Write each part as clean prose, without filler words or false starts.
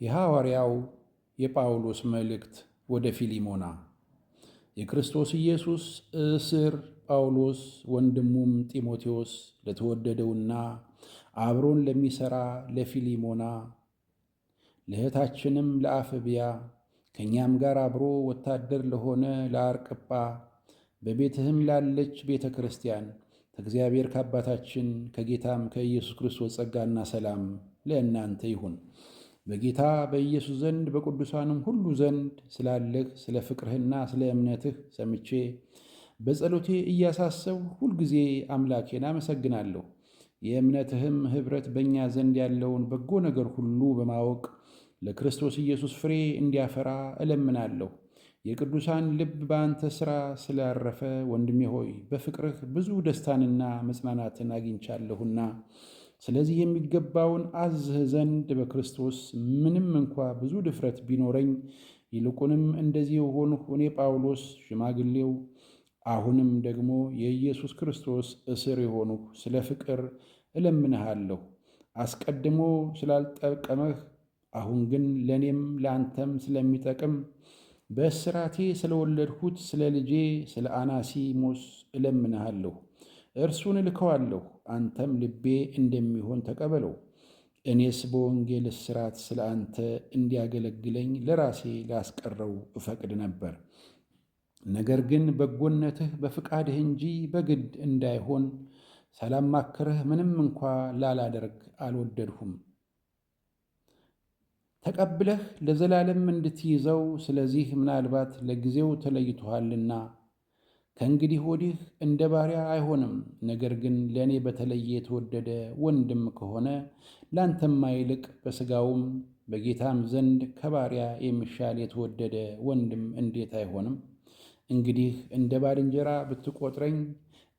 የሐዋርያው የጳውሎስ መልእክት ወደ ፊሊሞና። የክርስቶስ ኢየሱስ እስር ጳውሎስ ወንድሙም ጢሞቴዎስ ለተወደደውና አብሮን ለሚሠራ ለፊሊሞና፣ ለእህታችንም ለአፍብያ፣ ከእኛም ጋር አብሮ ወታደር ለሆነ ለአርቅጳ፣ በቤትህም ላለች ቤተ ክርስቲያን ከእግዚአብሔር ከአባታችን ከጌታም ከኢየሱስ ክርስቶስ ጸጋና ሰላም ለእናንተ ይሁን። በጌታ በኢየሱስ ዘንድ በቅዱሳንም ሁሉ ዘንድ ስላለህ ስለ ፍቅርህና ስለ እምነትህ ሰምቼ በጸሎቴ እያሳሰብሁ ሁልጊዜ አምላኬን አመሰግናለሁ። የእምነትህም ኅብረት በእኛ ዘንድ ያለውን በጎ ነገር ሁሉ በማወቅ ለክርስቶስ ኢየሱስ ፍሬ እንዲያፈራ እለምናለሁ። የቅዱሳን ልብ በአንተ ሥራ ስላረፈ ወንድሜ ሆይ በፍቅርህ ብዙ ደስታንና መጽናናትን አግኝቻለሁና ስለዚህ የሚገባውን አዝህ ዘንድ በክርስቶስ ምንም እንኳ ብዙ ድፍረት ቢኖረኝ፣ ይልቁንም እንደዚህ የሆንሁ እኔ ጳውሎስ ሽማግሌው፣ አሁንም ደግሞ የኢየሱስ ክርስቶስ እስር የሆንሁ ስለ ፍቅር እለምንሃለሁ። አስቀድሞ ስላልጠቀመህ አሁን ግን ለእኔም ለአንተም ስለሚጠቅም በእስራቴ ስለወለድሁት ስለ ልጄ ስለ አናሲሞስ እለምንሃለሁ። እርሱን እልከዋለሁ፣ አንተም ልቤ እንደሚሆን ተቀበለው። እኔስ በወንጌል እስራት ስለ አንተ እንዲያገለግለኝ ለራሴ ላስቀረው እፈቅድ ነበር። ነገር ግን በጎነትህ በፍቃድህ እንጂ በግድ እንዳይሆን ሳላማክርህ ምንም እንኳ ላላደርግ አልወደድሁም። ተቀብለህ ለዘላለም እንድትይዘው ስለዚህ ምናልባት ለጊዜው ተለይቶሃልና ከእንግዲህ ወዲህ እንደ ባሪያ አይሆንም። ነገር ግን ለእኔ በተለየ የተወደደ ወንድም ከሆነ ላንተማ ይልቅ በሥጋውም በጌታም ዘንድ ከባሪያ የሚሻል የተወደደ ወንድም እንዴት አይሆንም? እንግዲህ እንደ ባልንጀራ ብትቆጥረኝ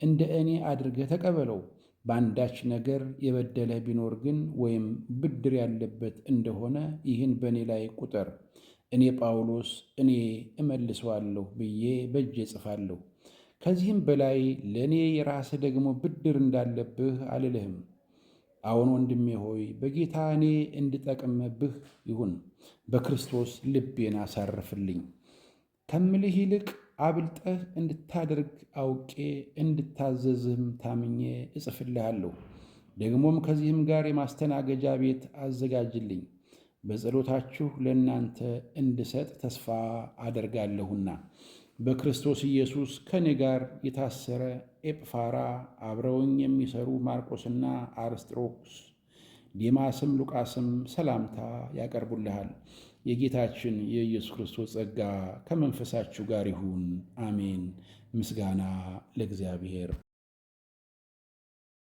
እንደ እኔ አድርገህ ተቀበለው። በአንዳች ነገር የበደለህ ቢኖር ግን ወይም ብድር ያለበት እንደሆነ ይህን በእኔ ላይ ቁጠር። እኔ ጳውሎስ እኔ እመልሰዋለሁ ብዬ በእጄ እጽፋለሁ። ከዚህም በላይ ለእኔ የራስህ ደግሞ ብድር እንዳለብህ አልልህም። አሁን ወንድሜ ሆይ በጌታ እኔ እንድጠቅምብህ ይሁን፣ በክርስቶስ ልቤን አሳርፍልኝ። ከምልህ ይልቅ አብልጠህ እንድታደርግ አውቄ እንድታዘዝህም ታምኜ እጽፍልሃለሁ። ደግሞም ከዚህም ጋር የማስተናገጃ ቤት አዘጋጅልኝ፣ በጸሎታችሁ ለእናንተ እንድሰጥ ተስፋ አደርጋለሁና። በክርስቶስ ኢየሱስ ከእኔ ጋር የታሰረ ኤጵፋራ፣ አብረውኝ የሚሰሩ ማርቆስና አርስጥሮክስ፣ ዴማስም ሉቃስም ሰላምታ ያቀርቡልሃል። የጌታችን የኢየሱስ ክርስቶስ ጸጋ ከመንፈሳችሁ ጋር ይሁን። አሜን። ምስጋና ለእግዚአብሔር።